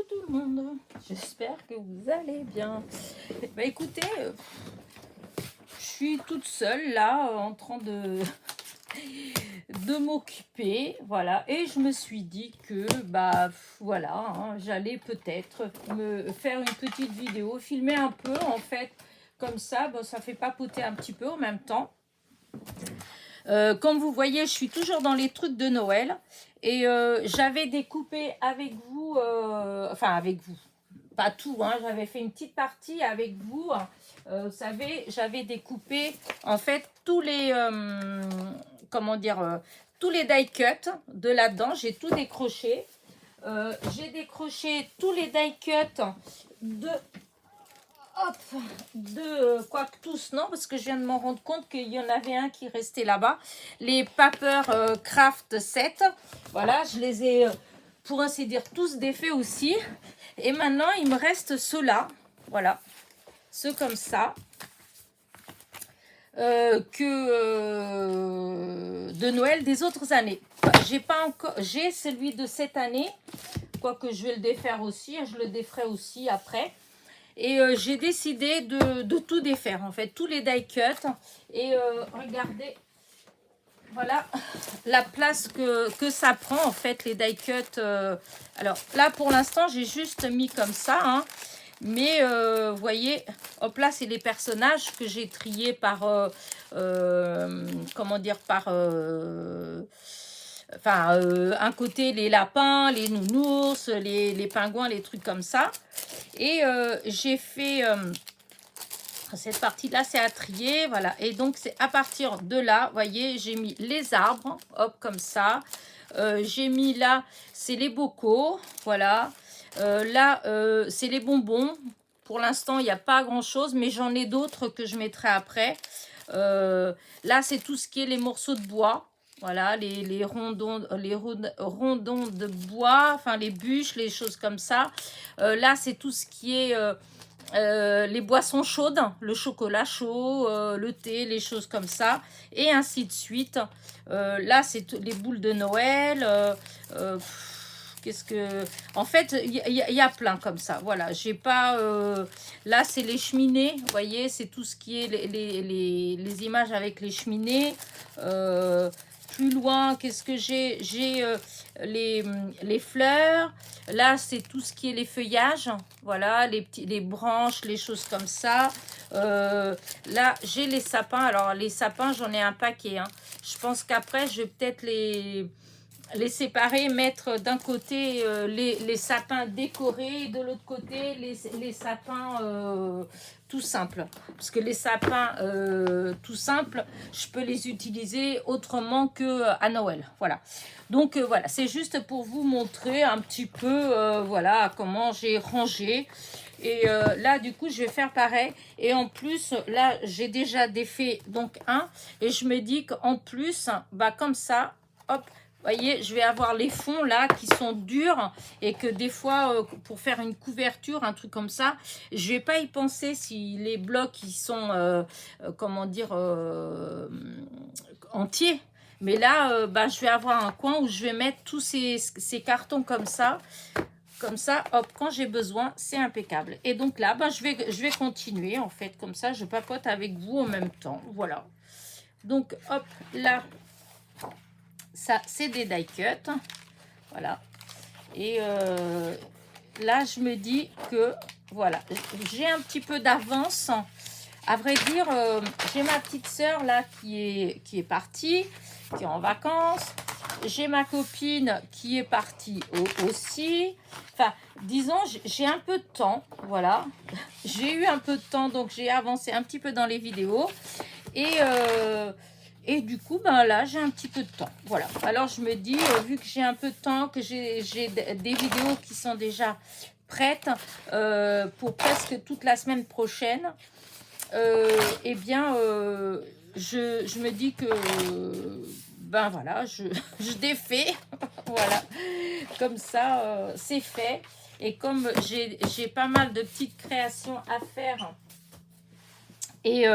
tout le monde, j'espère que vous allez bien. Bah écoutez, je suis toute seule là en train de m'occuper, voilà, et je me suis dit que bah voilà, hein, j'allais peut-être me faire une petite vidéo, filmer un peu en fait, comme ça, bon, ça fait papoter un petit peu en même temps. Comme vous voyez, je suis toujours dans les trucs de Noël et j'avais découpé avec vous, enfin avec vous, pas tout, hein, j'avais fait une petite partie avec vous. Vous savez, j'avais découpé en fait tous les, comment dire, tous les die cuts de là-dedans. J'ai tout décroché. J'ai décroché tous les die cuts de hop, quoique tous non, parce que je viens de m'en rendre compte qu'il y en avait un qui restait là-bas. Les Paper Craft 7, voilà, je les ai, pour ainsi dire, tous défaits aussi. Et maintenant, il me reste ceux-là, voilà, ceux comme ça, de Noël des autres années. J'ai pas encore, j'ai celui de cette année, quoique je vais le défaire aussi, je le déferai aussi après. Et j'ai décidé de tout défaire, en fait, tous les die cuts. Et regardez, voilà la place que ça prend, en fait, les die cuts. Alors là, pour l'instant, j'ai juste mis comme ça, hein. Mais vous voyez, hop là, c'est les personnages que j'ai triés par, comment dire, par... Enfin, un côté les lapins, les nounours, les pingouins, les trucs comme ça. Et j'ai fait cette partie-là, c'est à trier, voilà. Et donc, c'est à partir de là, vous voyez, j'ai mis les arbres, hop, comme ça. J'ai mis là, c'est les bocaux, voilà. Là, c'est les bonbons. Pour l'instant, il n'y a pas grand-chose, mais j'en ai d'autres que je mettrai après. Là, c'est tout ce qui est les morceaux de bois. Voilà, les rondons de bois, enfin les bûches, les choses comme ça. Là, c'est tout ce qui est les boissons chaudes, le chocolat chaud, le thé, les choses comme ça, et ainsi de suite. Là, c'est les boules de Noël. Qu'est-ce que... En fait, il y a plein comme ça. Voilà, j'ai pas... Là, c'est les cheminées. Vous voyez, c'est tout ce qui est les images avec les cheminées. Plus loin, qu'est-ce que j'ai? J'ai les fleurs. Là, c'est tout ce qui est les feuillages. Voilà, les branches, les choses comme ça. Là, j'ai les sapins. Alors, les sapins, j'en ai un paquet, hein. Je pense qu'après, je vais peut-être les séparer, mettre d'un côté les sapins décorés, et de l'autre côté les sapins tout simples. Parce que les sapins tout simples, je peux les utiliser autrement que à Noël. Voilà. Donc voilà, c'est juste pour vous montrer un petit peu voilà comment j'ai rangé. Et là, du coup, je vais faire pareil. Et en plus, là, j'ai déjà défait donc un. Et je me dis qu'en plus, bah comme ça, hop, vous voyez, je vais avoir les fonds là qui sont durs et que des fois, pour faire une couverture, un truc comme ça, je vais pas y penser si les blocs ils sont, comment dire, entiers. Mais là, bah, je vais avoir un coin où je vais mettre tous ces cartons comme ça. Comme ça, hop, quand j'ai besoin, c'est impeccable. Et donc là, bah, je vais continuer en fait. Comme ça, je papote avec vous en même temps. Voilà. Donc, hop, là, ça, c'est des die cuts. Voilà. Et là, je me dis que, voilà, j'ai un petit peu d'avance. À vrai dire, j'ai ma petite sœur là qui est partie, qui est en vacances. J'ai ma copine qui est partie aussi. Enfin, disons, j'ai un peu de temps, voilà. J'ai eu un peu de temps, donc j'ai avancé un petit peu dans les vidéos. Et du coup, ben là, j'ai un petit peu de temps. Voilà. Alors, je me dis, vu que j'ai un peu de temps, que j'ai des vidéos qui sont déjà prêtes pour presque toute la semaine prochaine, eh bien, je me dis que, ben voilà, je défais. Voilà. Comme ça, c'est fait. Et comme j'ai pas mal de petites créations à faire, et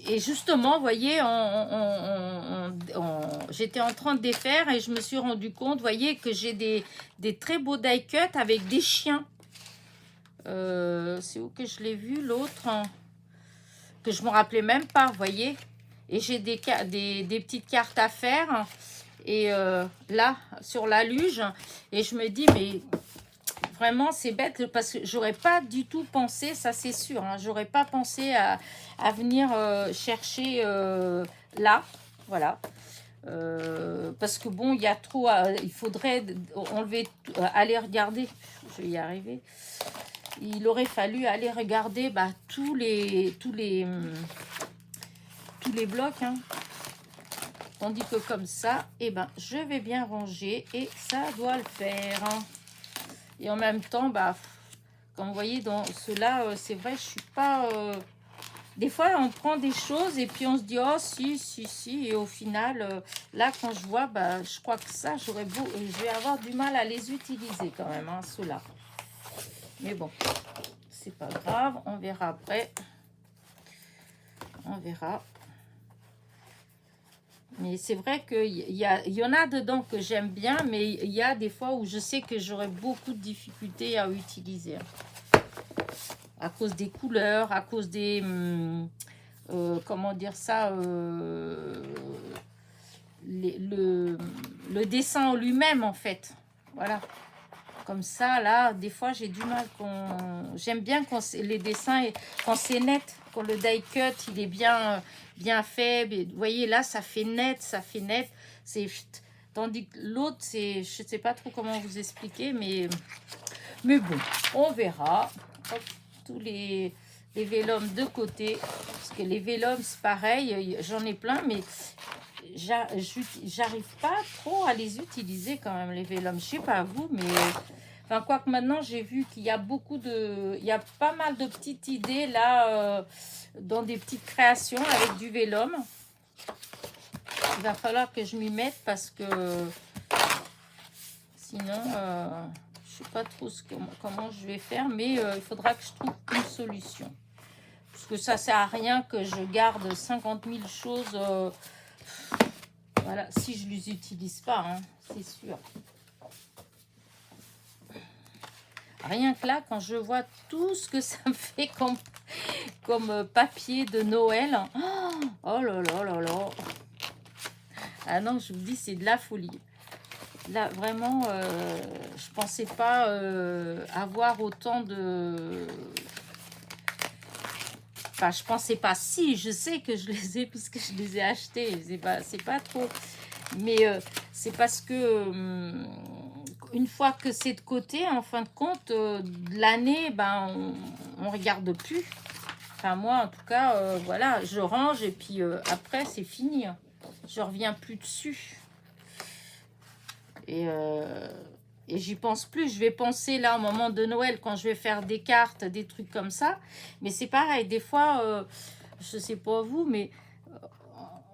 Et justement, vous voyez, j'étais en train de défaire et je me suis rendu compte, vous voyez, que j'ai des très beaux die cut avec des chiens. C'est où que je l'ai vu, l'autre hein, que je me rappelais même pas, vous voyez. Et j'ai des petites cartes à faire. Et là, sur la luge. Et je me dis, mais vraiment, c'est bête parce que j'aurais pas du tout pensé, ça c'est sûr. Hein, j'aurais pas pensé à venir chercher là. Voilà. Parce que bon, il y a trop. Il faudrait enlever. Aller regarder. Je vais y arriver. Il aurait fallu aller regarder tous les blocs. Hein. Tandis que comme ça, eh ben, je vais bien ranger et ça doit le faire. Hein. Et en même temps, comme vous voyez, dans ceux-là, c'est vrai, je suis pas... Des fois, on prend des choses et puis on se dit, oh, si. Et au final, là, quand je vois, je crois que ça, je vais avoir du mal à les utiliser quand même, hein, ceux-là. Mais bon, c'est pas grave, on verra après. On verra. Mais c'est vrai qu'il y en a dedans que j'aime bien, mais il y a des fois où je sais que j'aurais beaucoup de difficultés à utiliser. À cause des couleurs, à cause des... comment dire ça le dessin en lui-même, en fait. Voilà. Comme ça, là, des fois, j'ai du mal. J'aime bien quand les dessins, quand c'est net, quand le die cut, il est bien fait. Vous voyez, là, ça fait net, C'est... Tandis que l'autre, c'est... Je ne sais pas trop comment vous expliquer, mais bon, on verra. Hop, tous les vélums de côté. Parce que les vélums, c'est pareil, j'en ai plein, mais j'arrive pas trop à les utiliser quand même, les vélums. Je sais pas vous, mais... Enfin, quoique maintenant, j'ai vu qu'il y a il y a pas mal de petites idées là, dans des petites créations avec du vélum. Il va falloir que je m'y mette parce que sinon, je sais pas trop comment je vais faire, mais il faudra que je trouve une solution. Parce que ça sert à rien que je garde 50 000 choses. Voilà, si je les utilise pas, hein, c'est sûr. Rien que là, quand je vois tout ce que ça me fait comme papier de Noël. Oh là là là là. Ah non, je vous dis, c'est de la folie. Là, vraiment, je pensais pas avoir autant de... Enfin, je pensais pas. Si, je sais que je les ai puisque je les ai achetés. C'est pas trop... Mais c'est parce que... une fois que c'est de côté, en fin de compte, l'année, on regarde plus. Enfin, moi, en tout cas, voilà, je range et puis après, c'est fini. Je reviens plus dessus. Et j'y pense plus. Je vais penser là au moment de Noël quand je vais faire des cartes, des trucs comme ça. Mais c'est pareil. Des fois, je sais pas vous, mais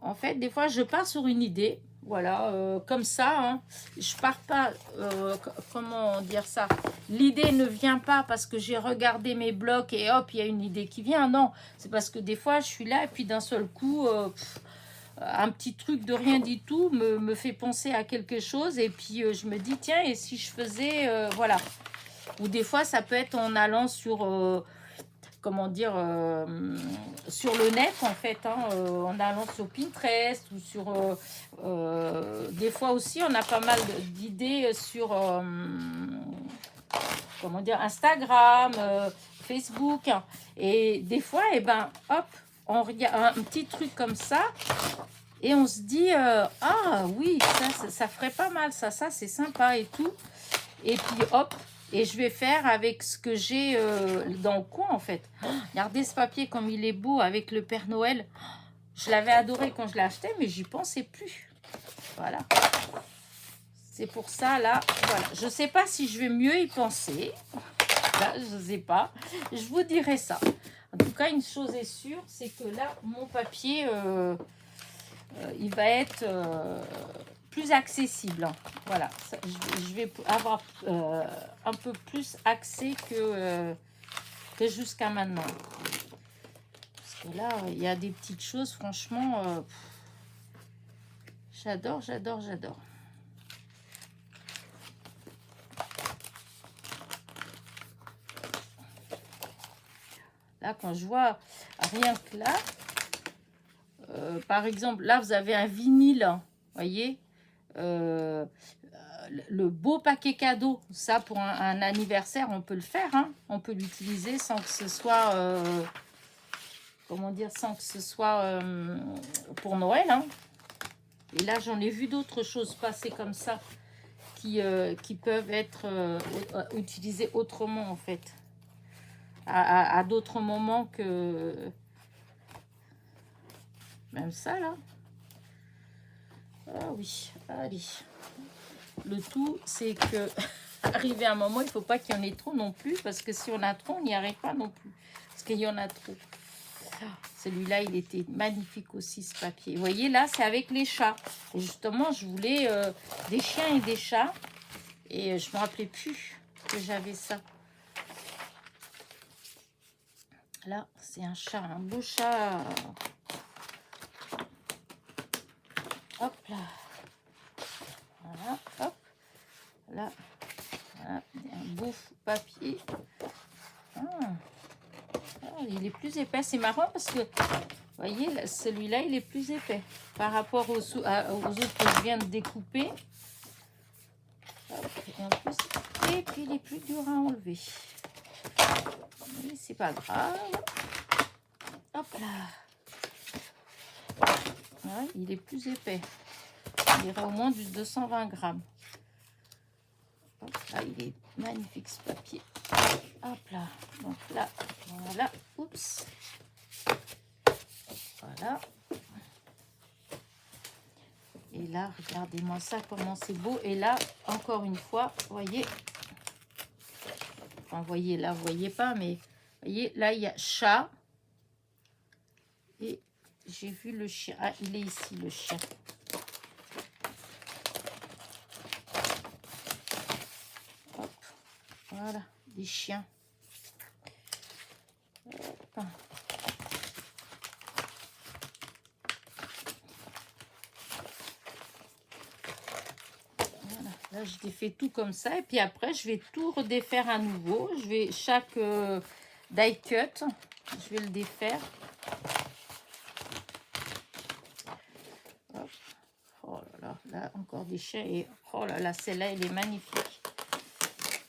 en fait, des fois, je pars sur une idée. Voilà, comme ça, hein. Je pars pas, comment dire ça, l'idée ne vient pas parce que j'ai regardé mes blocs et hop, il y a une idée qui vient, non, c'est parce que des fois, je suis là et puis d'un seul coup, un petit truc de rien du tout me fait penser à quelque chose et puis je me dis, tiens, et si je faisais, voilà, ou des fois, ça peut être en allant sur... comment dire, sur le net en fait, hein, en allant sur Pinterest ou sur... des fois aussi, on a pas mal d'idées sur, comment dire, Instagram, Facebook. Hein, et des fois, et hop, on regarde un petit truc comme ça et on se dit, ah oui, ça ferait pas mal, ça c'est sympa et tout. Et puis hop, et je vais faire avec ce que j'ai dans le coin en fait. Regardez ce papier comme il est beau avec le Père Noël. Je l'avais adoré quand je l'ai acheté, mais j'y pensais plus. Voilà. C'est pour ça là, voilà. Je sais pas si je vais mieux y penser. Là, je sais pas. Je vous dirai ça. En tout cas, une chose est sûre, c'est que là, mon papier, il va être... plus accessible. Voilà, je vais avoir un peu plus accès que jusqu'à maintenant. Parce Et là, il y a des petites choses, franchement, j'adore, j'adore, j'adore. Là, quand je vois rien que là, par exemple, là, vous avez un vinyle, vous voyez, le beau paquet cadeau, ça, pour un anniversaire, on peut le faire, hein, on peut l'utiliser sans que ce soit, comment dire, sans que ce soit pour Noël, hein. Et là, j'en ai vu d'autres choses passer comme ça, qui peuvent être utilisées autrement, en fait, à d'autres moments que... Même ça, là. Ah oui, allez. Le tout, c'est que, arrivé à un moment, il ne faut pas qu'il y en ait trop non plus, parce que si on a trop, on n'y arrive pas non plus. Parce qu'il y en a trop. Celui-là, il était magnifique aussi, ce papier. Vous voyez, là, c'est avec les chats. Et justement, je voulais des chiens et des chats. Et je ne me rappelais plus que j'avais ça. Là, c'est un chat, un beau chat. Hop là. Voilà, hop. Là, voilà, un beau papier. Ah. Ah, il est plus épais. C'est marrant parce que, vous voyez, celui-là, il est plus épais par rapport aux autres que je viens de découper. Hop, et puis, il est plus dur à enlever. Mais c'est pas grave. Hop là. Ouais, il est plus épais. Il irait au moins du 220 grammes. Hop là, il est magnifique ce papier. Hop là. Donc là, voilà. Oups. Voilà. Et là, regardez-moi ça, comment c'est beau. Et là, encore une fois, voyez. Enfin, voyez, là, vous voyez pas, mais voyez, là, il y a chat. Et j'ai vu le chien. Ah, il est ici, le chien. Hop. Voilà, des chiens. Hop. Voilà, là, je défais tout comme ça. Et puis après, je vais tout redéfaire à nouveau. Je vais, chaque die cut, je vais le défaire. Hop. Oh là là, là, encore des chiens. Et oh là là, celle-là, elle est magnifique.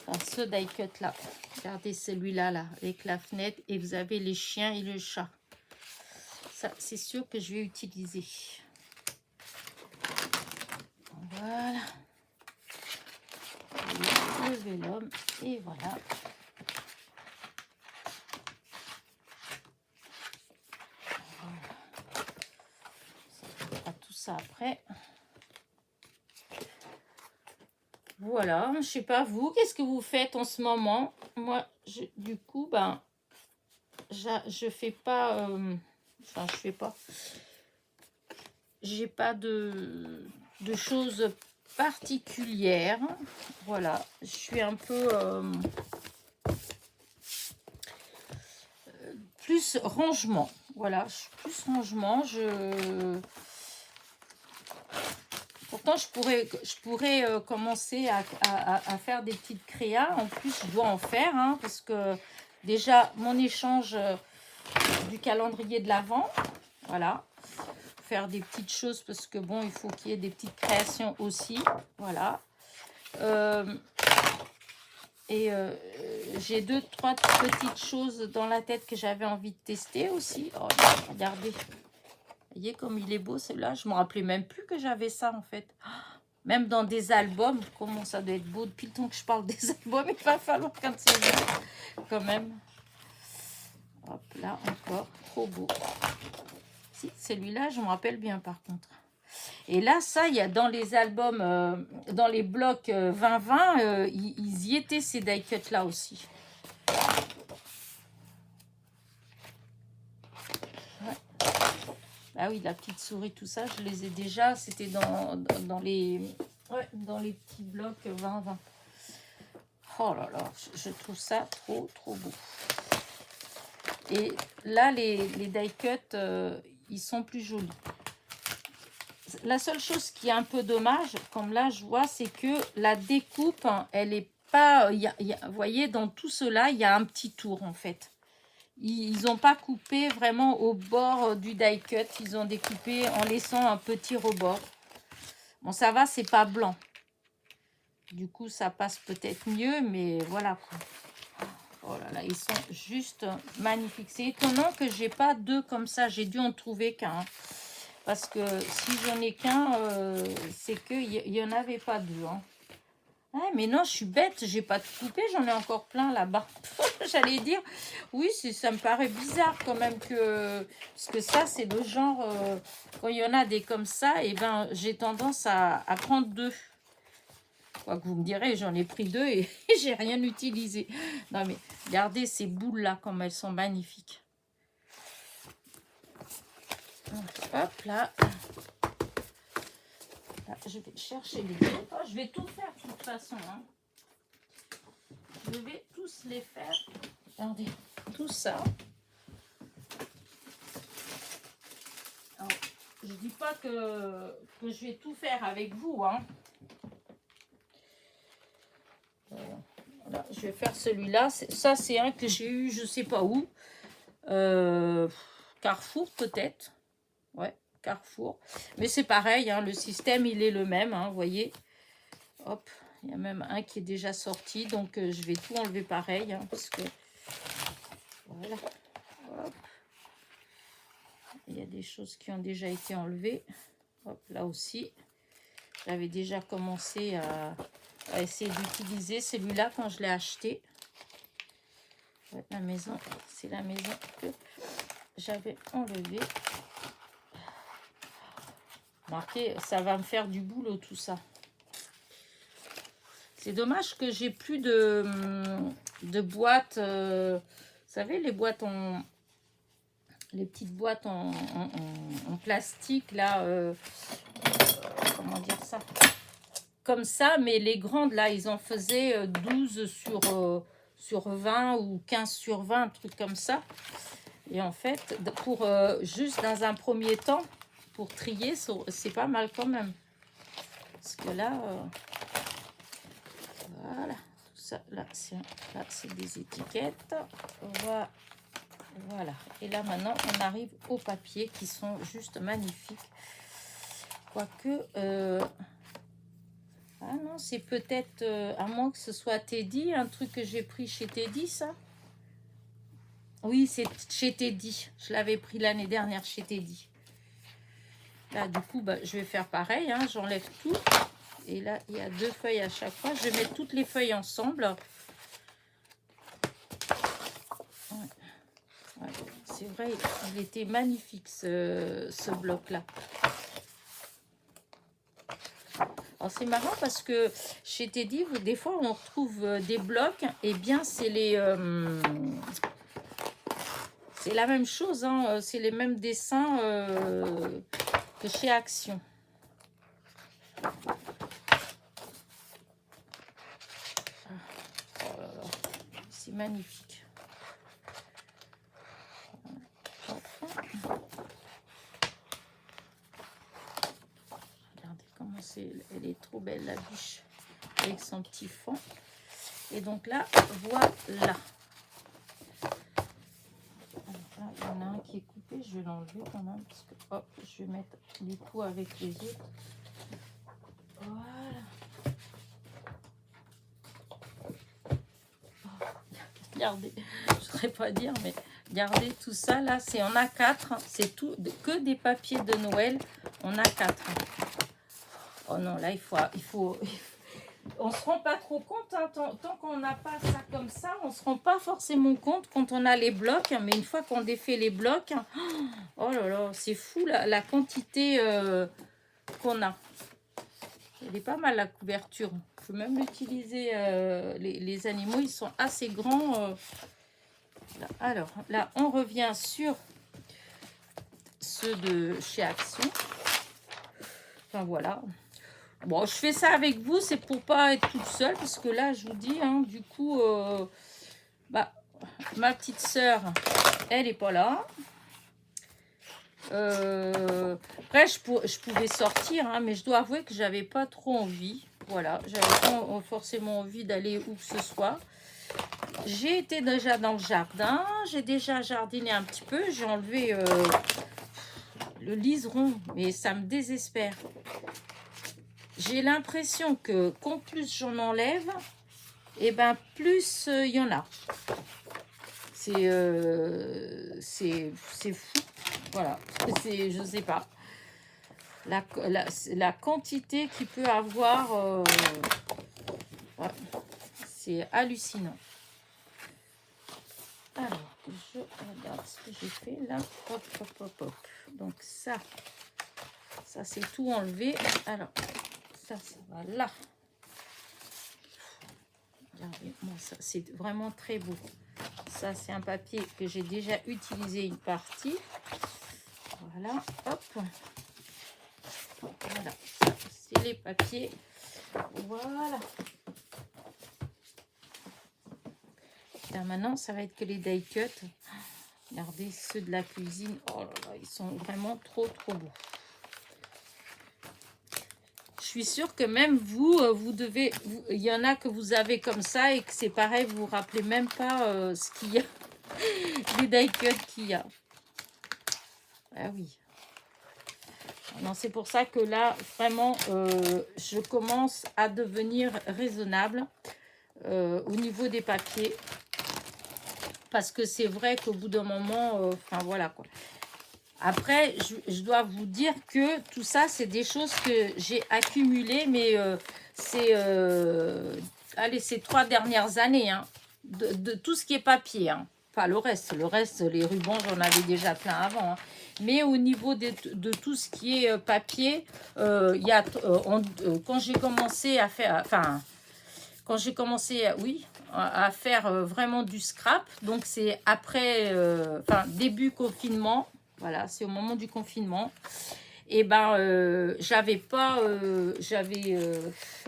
Enfin, ce die cut là. Regardez celui-là, là, avec la fenêtre. Et vous avez les chiens et le chat. Ça, c'est sûr que je vais utiliser. Voilà. Le vélum. Et voilà. Ça fera tout ça après. Voilà. Je sais pas vous, qu'est-ce que vous faites en ce moment? Moi, du coup, ben, je fais pas... enfin, je fais pas... J'ai pas de choses particulières. Voilà. Je suis un peu... plus rangement. Voilà. Je suis plus rangement. Pourtant, je pourrais commencer à faire des petites créas. En plus, je dois en faire, hein, parce que déjà, mon échange du calendrier de l'Avent, voilà. Faire des petites choses parce que, bon, il faut qu'il y ait des petites créations aussi. Voilà. J'ai 2-3 petites choses dans la tête que j'avais envie de tester aussi. Oh, regardez. Vous voyez comme il est beau celui-là. Je ne me rappelais même plus que j'avais ça en fait. Même dans des albums. Comment ça doit être beau. Depuis le temps que je parle des albums, il va falloir quand c'est beau. Quand même. Hop là encore. Trop beau. Si, celui-là, je me rappelle bien par contre. Et là, ça, il y a dans les albums, dans les blocs 2020, ils y étaient ces die cuts là aussi. Ouais. Ah oui, la petite souris, tout ça, je les ai déjà. C'était dans les petits blocs 2020. Oh là là, je trouve ça trop beau. Et là, les die cut, ils sont plus jolis. La seule chose qui est un peu dommage, comme là je vois, c'est que la découpe, hein, elle est pas... vous voyez, dans tout cela, il y a un petit tour en fait. Ils n'ont pas coupé vraiment au bord du die cut. Ils ont découpé en laissant un petit rebord. Bon, ça va, c'est pas blanc. Du coup, ça passe peut-être mieux, mais voilà quoi. Oh là là, ils sont juste magnifiques. C'est étonnant que j'ai pas deux comme ça. J'ai dû en trouver qu'un. Hein. Parce que si j'en ai qu'un, c'est qu'il n'y en avait pas deux. Hein. Ouais, mais non, je suis bête. J'ai pas tout coupé. J'en ai encore plein là-bas. J'allais dire, oui, ça me paraît bizarre quand même que... Parce que ça, c'est le genre... quand il y en a des comme ça, et ben, j'ai tendance à prendre deux. Quoi que vous me direz, j'en ai pris deux et j'ai rien utilisé. Non, mais regardez ces boules-là, comme elles sont magnifiques. Hop là. Là, je vais chercher les deux. Oh, je vais tout faire de toute façon. Hein. Je vais tous les faire. Regardez, tout ça. Alors, je dis pas que je vais tout faire avec vous. Hein. Voilà, je vais faire celui-là. Ça, c'est un que j'ai eu, je sais pas où. Carrefour, peut-être. Ouais, Carrefour. Mais c'est pareil, hein, le système, il est le même. Hein, vous voyez. Hop, il y a même un qui est déjà sorti. Donc, je vais tout enlever pareil. Hein, parce que... Voilà. Hop. Il y a des choses qui ont déjà été enlevées. Hop, là aussi. J'avais déjà commencé à essayer d'utiliser celui-là quand je l'ai acheté. Ouais, la maison, c'est la maison que j'avais enlevée. Marquez, ça va me faire du boulot tout ça. C'est dommage que j'ai plus de boîtes. Vous savez, les boîtes les petites boîtes en plastique là. Comment dire ça? Comme ça, mais les grandes là, ils en faisaient 12 sur 20 ou 15 sur 20, un truc comme ça. Et en fait, pour juste dans un premier temps, pour trier, c'est pas mal quand même. Parce que là, voilà, tout ça, là, c'est des étiquettes. Voilà. Et là, maintenant, on arrive aux papiers qui sont juste magnifiques. Quoique... ah non, c'est peut-être, à moins que ce soit Teddy, un truc que j'ai pris chez Teddy, ça. Oui, c'est chez Teddy. Je l'avais pris l'année dernière chez Teddy. Là, du coup, bah, je vais faire pareil. Hein, j'enlève tout. Et là, il y a deux feuilles à chaque fois. Je vais mettre toutes les feuilles ensemble. Ouais. Ouais, c'est vrai, il était magnifique, ce bloc-là. Alors c'est marrant parce que chez Teddy, des fois on retrouve des blocs, et bien c'est c'est la même chose, hein, c'est les mêmes dessins que chez Action. Oh là là, c'est magnifique. Elle est trop belle, la biche, avec son petit fond. Et donc là, voilà. Alors là, il y en a un qui est coupé, je vais l'enlever quand même, parce que hop, je vais mettre les coups avec les autres. Voilà. Oh, regardez, je ne saurais pas dire, mais regardez tout ça là, c'est en A4, c'est tout que des papiers de Noël en A4. Oh non, là, il faut on se rend pas trop compte, hein, tant qu'on n'a pas ça comme ça, on se rend pas forcément compte quand on a les blocs, mais une fois qu'on défait les blocs, oh là là, c'est fou la quantité qu'on a. Elle est pas mal la couverture. Je peux même l'utiliser, les animaux, ils sont assez grands. Là. Alors, là, on revient sur ceux de chez Action. Enfin, voilà. Bon, je fais ça avec vous, c'est pour pas être toute seule, parce que là, je vous dis, hein, du coup, bah, ma petite sœur, elle est pas là. Après, je pouvais sortir, hein, mais je dois avouer que j'avais pas trop envie. Voilà, j'avais pas forcément envie d'aller où que ce soit. J'ai été déjà dans le jardin, j'ai déjà jardiné un petit peu, j'ai enlevé le liseron, mais ça me désespère. J'ai l'impression que quand plus j'en enlève, et ben plus il y en a. C'est fou. Voilà, je sais pas. La quantité qu'il peut avoir, ouais, c'est hallucinant. Alors, je regarde ce que j'ai fait là. Hop, hop, hop, hop. Donc ça c'est tout enlevé. Alors, ça va là. Regardez, moi, ça c'est vraiment très beau. Ça, c'est un papier que j'ai déjà utilisé une partie. Voilà, hop. Voilà, ça, c'est les papiers. Voilà. Là, maintenant, ça va être que les die cut. Regardez, ceux de la cuisine. Oh là là, ils sont vraiment trop, trop beaux. Je suis sûre que même vous, il y en a que vous avez comme ça et que c'est pareil, vous vous rappelez même pas ce qu'il y a, les die cut qu'il y a. Ah oui. Non, c'est pour ça que là, vraiment, je commence à devenir raisonnable au niveau des papiers. Parce que c'est vrai qu'au bout d'un moment, enfin voilà quoi. Après, je dois vous dire que tout ça, c'est des choses que j'ai accumulées, mais allez, ces 3 dernières années, hein, de tout ce qui est papier, hein. Enfin, le reste, les rubans, j'en avais déjà plein avant, hein. Mais au niveau de tout ce qui est papier, il y a, quand j'ai commencé à faire, enfin, quand j'ai commencé, oui, à faire vraiment du scrap, donc c'est après, enfin, début confinement. Voilà, c'est au moment du confinement. Et ben, j'avais pas,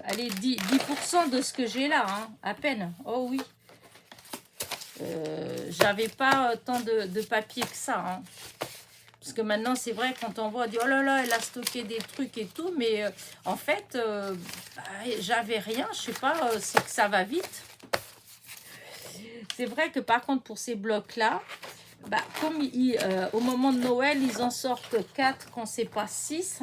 allez, 10% de ce que j'ai là, hein, à peine. Oh oui. J'avais pas tant de papier que ça, hein. Parce que maintenant, c'est vrai, quand on voit, on dit, oh là là, elle a stocké des trucs et tout. Mais en fait, j'avais rien. Je sais pas, c'est que ça va vite. C'est vrai que par contre, pour ces blocs-là, bah, comme au moment de Noël, ils en sortent 4 quand c'est pas 6.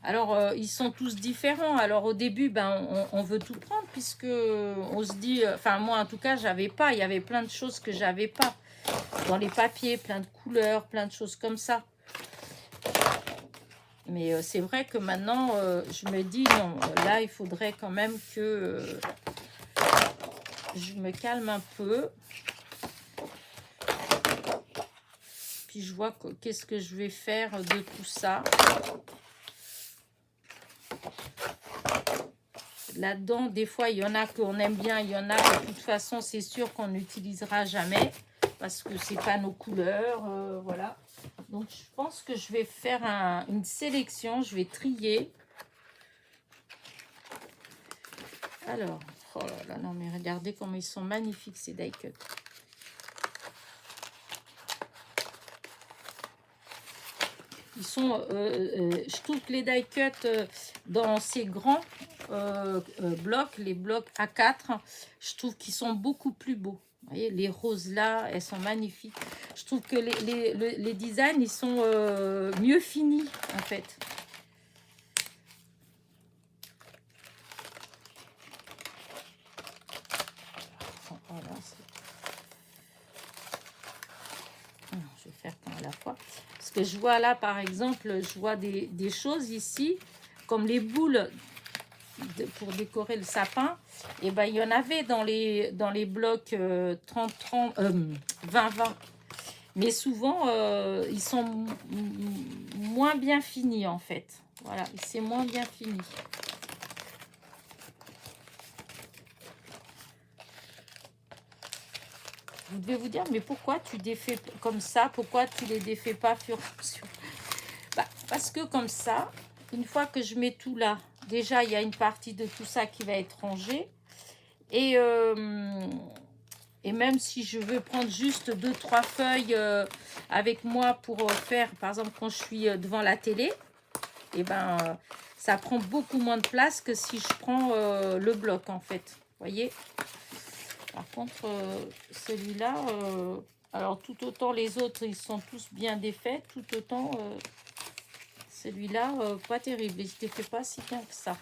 Alors, ils sont tous différents. Alors, au début, ben, on veut tout prendre puisque on se dit... Enfin, moi, en tout cas, j'avais pas. Il y avait plein de choses que j'avais pas. Dans les papiers, plein de couleurs, plein de choses comme ça. Mais c'est vrai que maintenant, je me dis, non, là, il faudrait quand même que je me calme un peu. Je vois qu'est-ce que je vais faire de tout ça. Là-dedans, des fois, il y en a qu'on aime bien, il y en a que de toute façon, c'est sûr qu'on n'utilisera jamais parce que c'est pas nos couleurs, voilà. Donc, je pense que je vais faire une sélection, je vais trier. Alors, oh là là, non mais regardez comment ils sont magnifiques ces die cut. Ils sont, je trouve que les die cut dans ces grands blocs, les blocs A4, je trouve qu'ils sont beaucoup plus beaux. Vous voyez, les roses là, elles sont magnifiques. Je trouve que les designs, ils sont mieux finis en fait. Voilà, je vais faire qu'un à la fois. Parce que je vois là, par exemple, je vois des choses ici, comme les boules pour décorer le sapin. Et ben, il y en avait dans les blocs 30-30, 20-20. Mais souvent, ils sont moins bien finis, en fait. Voilà, c'est moins bien fini. Vous devez vous dire, mais pourquoi tu défais comme ça? Pourquoi tu les défais pas fur et à mesure? Bah, parce que comme ça, une fois que je mets tout là, déjà, il y a une partie de tout ça qui va être rangée. Et Et même si je veux prendre juste 2-3 feuilles avec moi pour faire, par exemple, quand je suis devant la télé, et ben, ça prend beaucoup moins de place que si je prends le bloc, en fait. Vous voyez? Par contre, celui-là, alors tout autant les autres, ils sont tous bien défaits, tout autant celui-là, pas terrible. Il ne fait pas si bien que ça.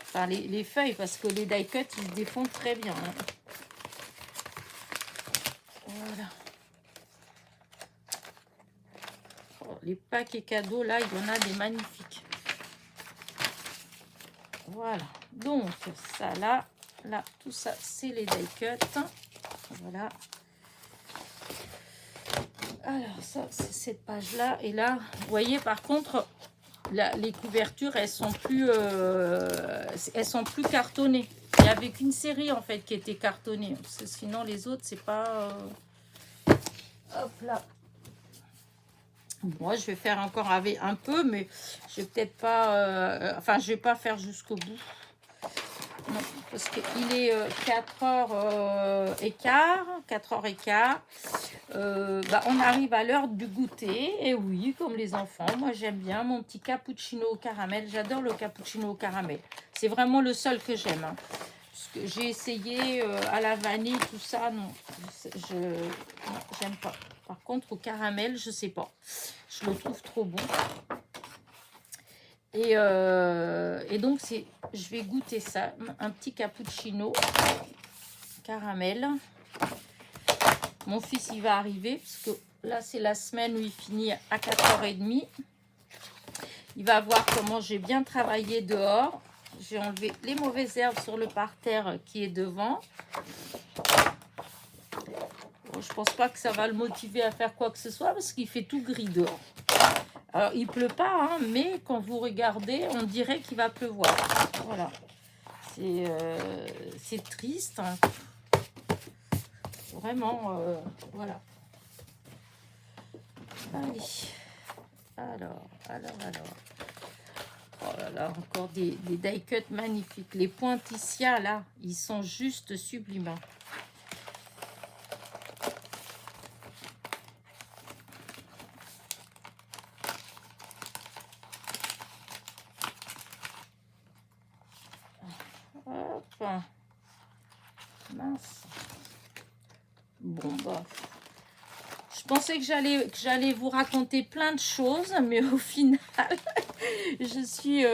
Enfin, les feuilles, parce que les die cut, ils se défont très bien. Hein. Voilà. Oh, les paquets cadeaux, là, il y en a des magnifiques. Voilà. Donc, ça, là, tout ça, c'est les die cut. Voilà. Alors, ça, c'est cette page-là. Et là, vous voyez, par contre, les couvertures, elles sont plus cartonnées. Il n'y avait qu'une série, en fait, qui était cartonnée. Parce que sinon, les autres, c'est pas... Hop là. Moi, je vais faire encore avec un peu, mais je vais peut-être pas... enfin, je vais pas faire jusqu'au bout. Non, parce qu'il est 4h15. 4h15. Bah, on arrive à l'heure du goûter. Et oui, comme les enfants, moi, j'aime bien mon petit cappuccino au caramel. J'adore le cappuccino au caramel. C'est vraiment le seul que j'aime. Hein. Parce que j'ai essayé à la vanille, tout ça. Non, j'aime pas. Par contre, au caramel, je sais pas. Je le trouve trop bon. Et donc, je vais goûter ça. Un petit cappuccino caramel. Mon fils, il va arriver. Parce que là, c'est la semaine où il finit à 4h30. Il va voir comment j'ai bien travaillé dehors. J'ai enlevé les mauvaises herbes sur le parterre qui est devant. Bon, je pense pas que ça va le motiver à faire quoi que ce soit parce qu'il fait tout gris dehors. Alors, il pleut pas, hein, mais quand vous regardez, on dirait qu'il va pleuvoir. Voilà. C'est triste. Hein. Vraiment, voilà. Allez. Alors. Oh là là, encore des die cut magnifiques. Les pointillés, là, ils sont juste sublimes. Hop. Mince. Bon, bah. Je pensais que j'allais vous raconter plein de choses, mais au final, je suis,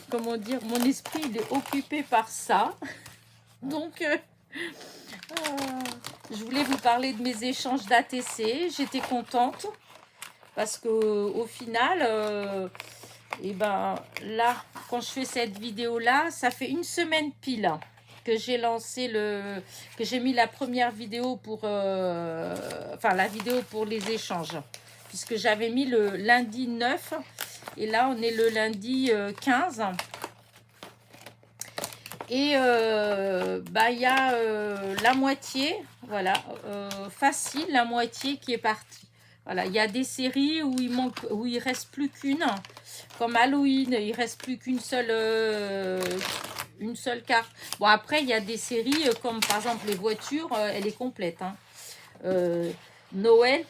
comment dire, mon esprit il est occupé par ça. Donc, je voulais vous parler de mes échanges d'ATC. J'étais contente parce que au final, et ben là, quand je fais cette vidéo là, ça fait une semaine pile que j'ai lancé que j'ai mis la première vidéo pour enfin la vidéo pour les échanges, puisque j'avais mis le lundi 9 et là on est le lundi 15. Et bah il y a la moitié, voilà, facile, la moitié qui est partie. Voilà, il y a des séries où il reste plus qu'une. Comme Halloween, il reste plus qu'une seule carte. Bon, après, il y a des séries comme par exemple les voitures, elle est complète. Hein. Noël.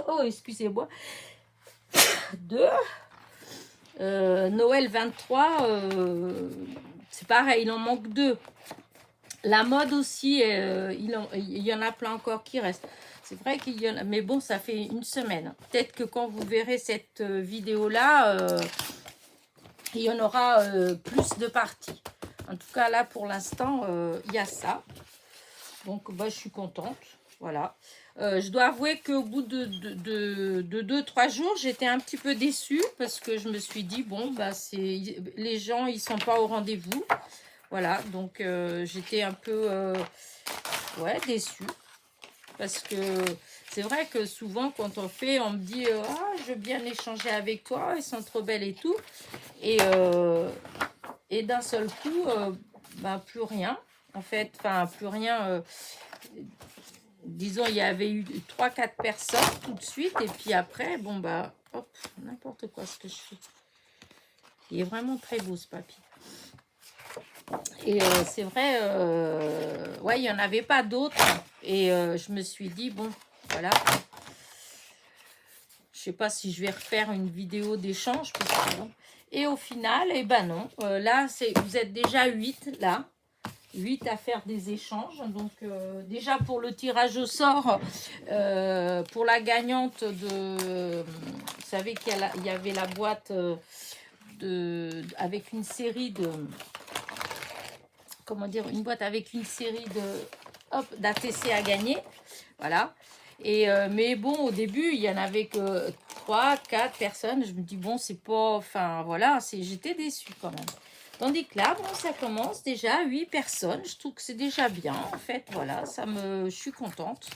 Oh, excusez-moi. 2. Noël 23, c'est pareil, il en manque 2. La mode aussi, il y en a plein encore qui restent. C'est vrai qu'il y en a, mais bon, ça fait une semaine. Peut-être que quand vous verrez cette vidéo-là, il y en aura plus de parties. En tout cas, là, pour l'instant, il y a ça. Donc, bah, je suis contente. Voilà. Je dois avouer qu'au bout de 2-3 jours, j'étais un petit peu déçue parce que je me suis dit, bon, bah, les gens, ils sont pas au rendez-vous. Voilà, donc j'étais un peu ouais, déçue. Parce que c'est vrai que souvent, quand on fait, on me dit « Ah, je veux bien échanger avec toi, ils sont trop belles et tout. » Et d'un seul coup, bah, plus rien. En fait, enfin, plus rien. Disons, il y avait eu 3-4 personnes tout de suite. Et puis après, bon, bah, hop, n'importe quoi ce que je fais. Il est vraiment très beau, ce papy. Et c'est vrai, ouais, il n'y en avait pas d'autres. Et je me suis dit, bon, voilà. Je sais pas si je vais refaire une vidéo d'échange. Bon. Et au final, eh ben non. Là, vous êtes déjà 8, là. 8 à faire des échanges. Donc, déjà pour le tirage au sort, pour la gagnante de... Vous savez qu'il y avait la boîte avec une série de... Comment dire, une boîte avec une série d'ATC à gagner. Voilà. Et, mais bon, au début, il n'y en avait que 3, 4 personnes. Je me dis, bon, c'est pas... Enfin, voilà, j'étais déçue quand même. Tandis que là, bon, ça commence déjà 8 personnes. Je trouve que c'est déjà bien, en fait. Voilà, je suis contente.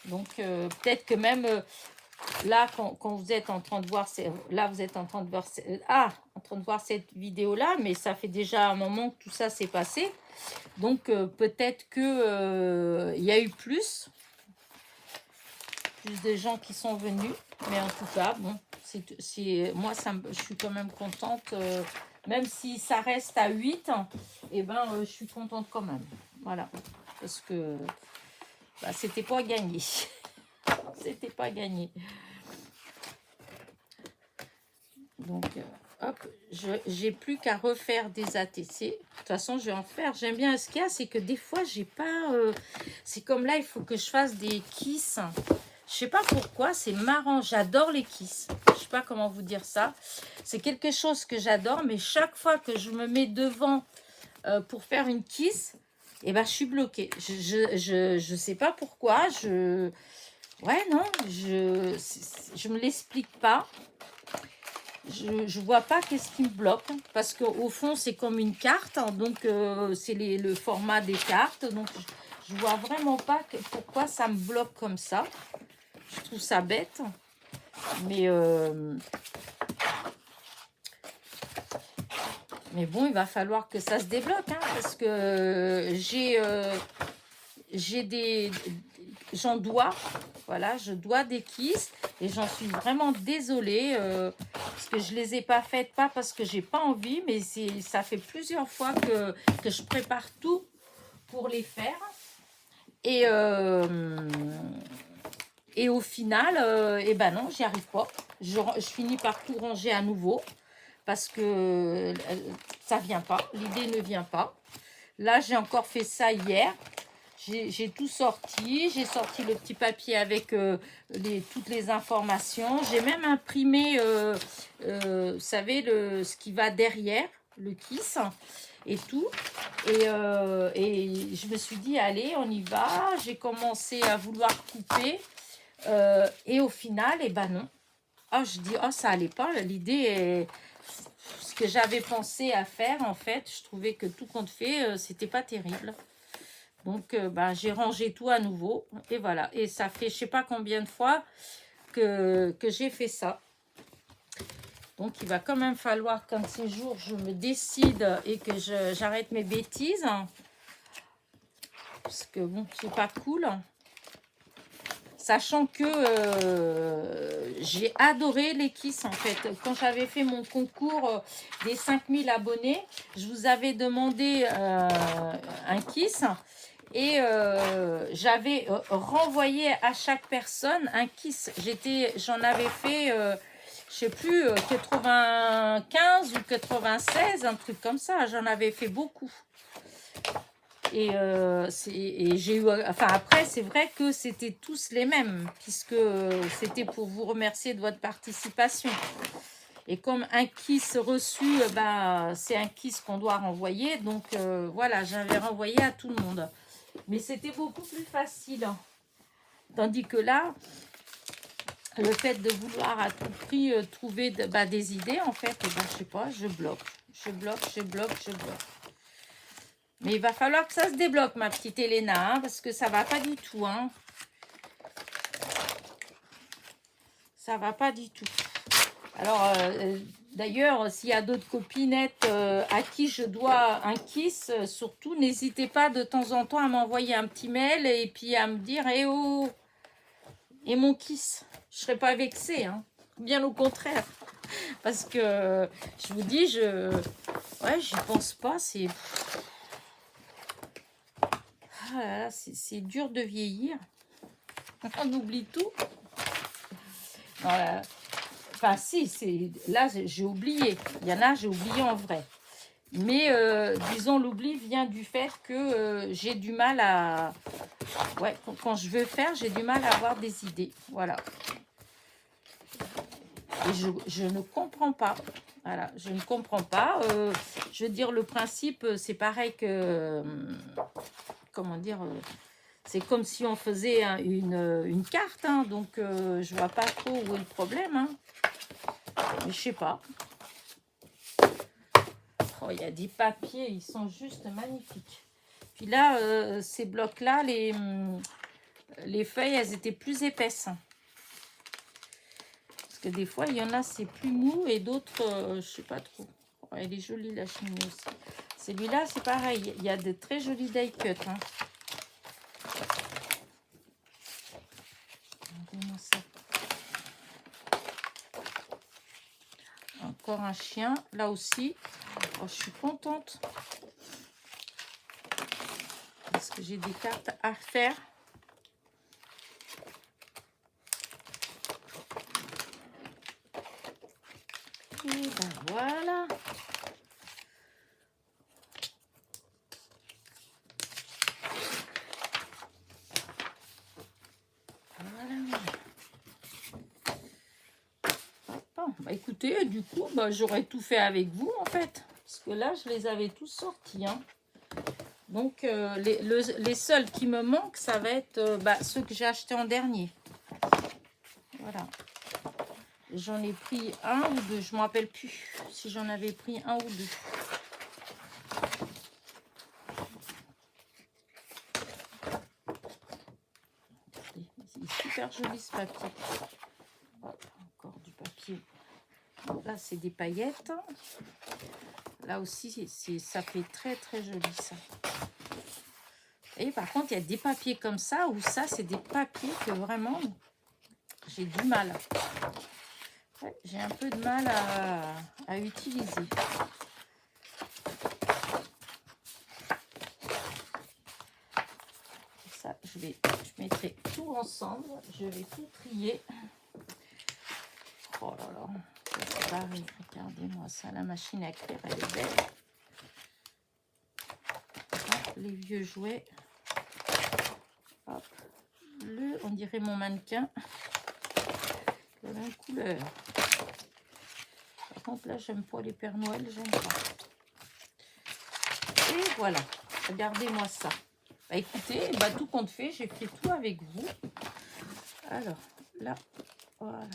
Donc, peut-être que même... là, quand vous êtes en train de voir, là vous êtes en train de voir, en train de voir cette vidéo là, mais ça fait déjà un moment que tout ça s'est passé, donc peut-être que il y a eu plus de gens qui sont venus, mais en tout cas, bon, moi je suis quand même contente, même si ça reste à 8, et ben je suis contente quand même, voilà, parce que bah, c'était pas gagné, c'était pas gagné. Donc, hop, j'ai plus qu'à refaire des ATC. De toute façon, je vais en faire. J'aime bien ce qu'il y a, c'est que des fois, j'ai pas... c'est comme là, il faut que je fasse des kisses. Je sais pas pourquoi, c'est marrant. J'adore les kisses. Je sais pas comment vous dire ça. C'est quelque chose que j'adore, mais chaque fois que je me mets devant pour faire une kiss, eh ben, je suis bloquée. Je sais pas pourquoi. Ouais, non, je me l'explique pas. Je vois pas qu'est-ce qui me bloque, parce qu'au fond c'est comme une carte, hein, donc c'est le format des cartes, donc je vois vraiment pas pourquoi ça me bloque comme ça. Je trouve ça bête, mais bon, il va falloir que ça se débloque, hein, parce que j'en dois, voilà, je dois des kisses et j'en suis vraiment désolée parce que je les ai pas faites, pas parce que j'ai pas envie, mais ça fait plusieurs fois que je prépare tout pour les faire et au final, eh ben non, j'y arrive pas. Je finis par tout ranger à nouveau parce que ça vient pas, l'idée ne vient pas. Là, j'ai encore fait ça hier. J'ai tout sorti. J'ai sorti le petit papier avec toutes les informations. J'ai même imprimé, vous savez, ce qui va derrière, le kiss et tout. Et je me suis dit, allez, on y va. J'ai commencé à vouloir couper. Et au final, eh ben non. Oh, je dis, oh, ça allait pas. L'idée est... Ce que j'avais pensé à faire, en fait, je trouvais que tout compte fait, c'était pas terrible. Donc, ben, j'ai rangé tout à nouveau. Et voilà. Et ça fait, je sais pas combien de fois que j'ai fait ça. Donc, il va quand même falloir qu'un de ces jours, je me décide et que j'arrête mes bêtises. Parce que, bon, c'est pas cool. Sachant que j'ai adoré les kisses, en fait. Quand j'avais fait mon concours des 5000 abonnés, je vous avais demandé un kiss. Et j'avais renvoyé à chaque personne un kiss. J'en avais fait, je sais plus, 95 ou 96, un truc comme ça. J'en avais fait beaucoup. Et j'ai eu, enfin après, c'est vrai que c'était tous les mêmes, puisque c'était pour vous remercier de votre participation. Et comme un kiss reçu, bah, c'est un kiss qu'on doit renvoyer. Donc voilà, j'avais renvoyé à tout le monde. Mais c'était beaucoup plus facile. Tandis que là, le fait de vouloir à tout prix trouver des idées, en fait, je sais pas, je bloque. Je bloque. Mais il va falloir que ça se débloque, ma petite Elena, hein, parce que ça va pas du tout. Hein. Ça va pas du tout. Alors, d'ailleurs, s'il y a d'autres copinettes à qui je dois un kiss, surtout, n'hésitez pas de temps en temps à m'envoyer un petit mail et puis à me dire « Eh oh, et mon kiss ?» Je ne serais pas vexée. Hein. Bien au contraire. Parce que, je vous dis, ouais, j'y pense pas. C'est ah là là, c'est dur de vieillir. On oublie tout. Non, là, enfin, si, là, j'ai oublié. Il y en a, j'ai oublié en vrai. Mais, disons, l'oubli vient du fait que j'ai du mal à... Ouais, quand je veux faire, j'ai du mal à avoir des idées. Voilà. Et je ne comprends pas. Voilà, je ne comprends pas. Je veux dire, le principe, c'est pareil que... comment dire c'est comme si on faisait une carte. Hein, donc, je vois pas trop où est le problème. Hein. Mais je sais pas. Oh, il y a des papiers, ils sont juste magnifiques. Puis là, ces blocs-là, les feuilles, elles étaient plus épaisses. Parce que des fois, il y en a, c'est plus mou et d'autres, je sais pas trop. Oh, elle est jolie, la cheminée aussi. Celui-là, c'est pareil. Il y a de très jolis die cuts. Hein. Regardez-moi ça. Encore un chien. Là aussi, oh, je suis contente. Parce que j'ai des cartes à faire. Et ben voilà. Voilà. Bon, bah écoutez, du coup, bah, j'aurais tout fait avec vous en fait. Parce que là, je les avais tous sortis. Hein. Donc, les seuls qui me manquent, ça va être ceux que j'ai achetés en dernier. Voilà. J'en ai pris un ou deux. Je ne me rappelle plus si j'en avais pris un ou deux. C'est super joli ce papier. Hop, encore du papier. Là, c'est des paillettes. Là aussi, ça fait très très joli ça. Et par contre, il y a des papiers comme ça, où ça, c'est des papiers que vraiment, j'ai du mal. Ouais, j'ai un peu de mal à utiliser. Ça, je mettrai tout ensemble. Je vais tout trier. Oh là là, c'est pareil. Regardez-moi ça, la machine à écrire, elle est belle. Hop, les vieux jouets. Hop, on dirait mon mannequin. De la même couleur. Par contre, là, j'aime pas les Pères Noël, j'aime pas. Et voilà, regardez-moi ça. Bah, écoutez, bah, tout compte fait, j'ai fait tout avec vous. Alors, là, voilà.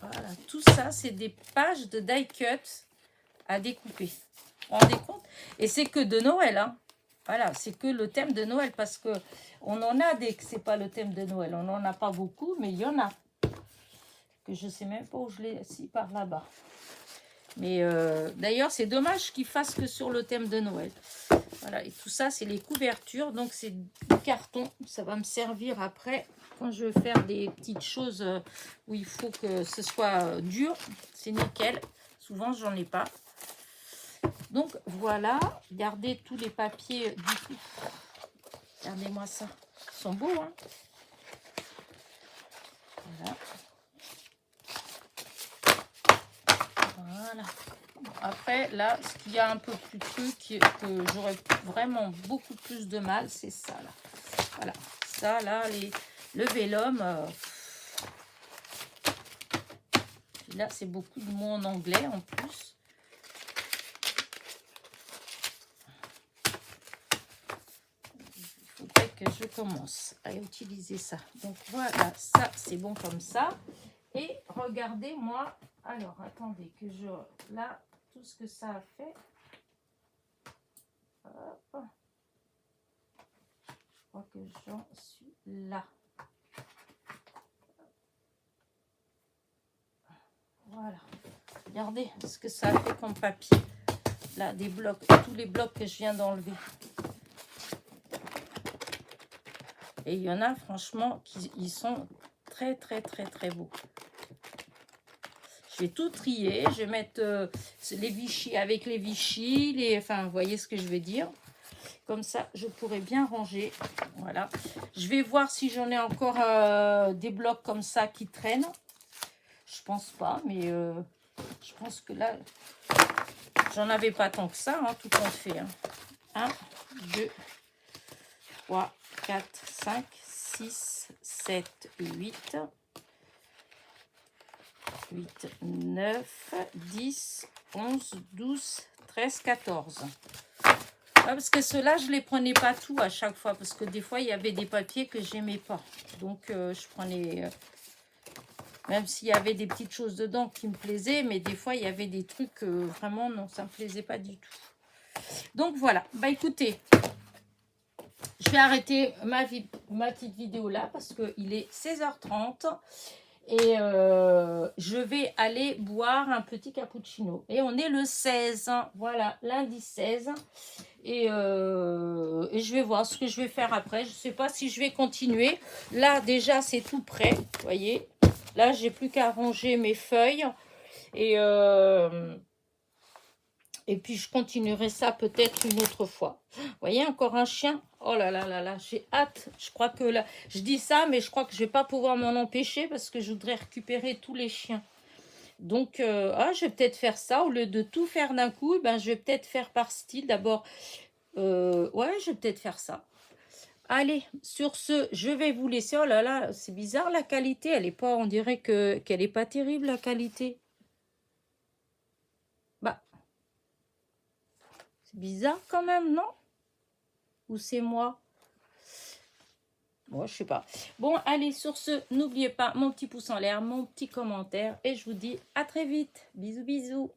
Voilà, tout ça, c'est des pages de die cut à découper. Vous vous rendez compte? Et c'est que de Noël, hein. Voilà, c'est que le thème de Noël, parce que on en a des que c'est pas le thème de Noël. On n'en a pas beaucoup, mais il y en a. Que je sais même pas où je l'ai, si par là-bas. Mais d'ailleurs, c'est dommage qu'ils fassent que sur le thème de Noël. Voilà, et tout ça, c'est les couvertures. Donc, c'est du carton. Ça va me servir après, quand je veux faire des petites choses où il faut que ce soit dur. C'est nickel. Souvent, j'en ai pas. Donc, voilà. Regardez tous les papiers du coup. Regardez-moi ça. Ils sont beaux, hein. Voilà. Voilà. Après, là, ce qu'il y a un peu plus truc, que j'aurais vraiment beaucoup plus de mal, c'est ça, là. Voilà. Ça, là, le vélum. Là, c'est beaucoup de mots en anglais, en plus. Il faudrait que je commence à utiliser ça. Donc, voilà, ça, c'est bon comme ça. Et regardez-moi. Alors, attendez que je... Là, tout ce que ça a fait. Hop. Je crois que j'en suis là. Voilà. Regardez ce que ça a fait comme papier. Là, des blocs, tous les blocs que je viens d'enlever. Et il y en a, franchement, ils sont très, très, très, très beaux. Je vais tout trier. Je vais mettre les Vichy avec les Vichy. Enfin, vous voyez ce que je veux dire. Comme ça, je pourrais bien ranger. Voilà. Je vais voir si j'en ai encore des blocs comme ça qui traînent. Je pense pas, mais je pense que là, j'en avais pas tant que ça, hein, tout compte fait. 1, 2, 3, 4, 5, 6, 7, 8. 8, 9, 10, 11, 12, 13, 14. Parce que ceux-là, je ne les prenais pas tout à chaque fois. Parce que des fois, il y avait des papiers que j'aimais pas. Donc, je prenais... même s'il y avait des petites choses dedans qui me plaisaient. Mais des fois, il y avait des trucs vraiment, non, ça ne me plaisait pas du tout. Donc, voilà. Bah, écoutez, je vais arrêter ma petite vidéo là. Parce qu'il est 16h30. Et je vais aller boire un petit cappuccino. Et on est le 16. Voilà, lundi 16. Et je vais voir ce que je vais faire après. Je ne sais pas si je vais continuer. Là, déjà, c'est tout prêt. Vous voyez. Là, j'ai plus qu'à ranger mes feuilles. Et puis, je continuerai ça peut-être une autre fois. Vous voyez, encore un chien. Oh là là là là, j'ai hâte. Je crois que là, je dis ça, mais je crois que je ne vais pas pouvoir m'en empêcher parce que je voudrais récupérer tous les chiens. Donc, je vais peut-être faire ça. Au lieu de tout faire d'un coup, ben, je vais peut-être faire par style. D'abord, ouais, je vais peut-être faire ça. Allez, sur ce, je vais vous laisser. Oh là là, c'est bizarre la qualité. Elle est pas, on dirait qu'elle n'est pas terrible la qualité. Bah, c'est bizarre quand même, non? Ou c'est moi? Moi, je sais pas. Bon, allez, sur ce, n'oubliez pas mon petit pouce en l'air, mon petit commentaire. Et je vous dis à très vite. Bisous, bisous.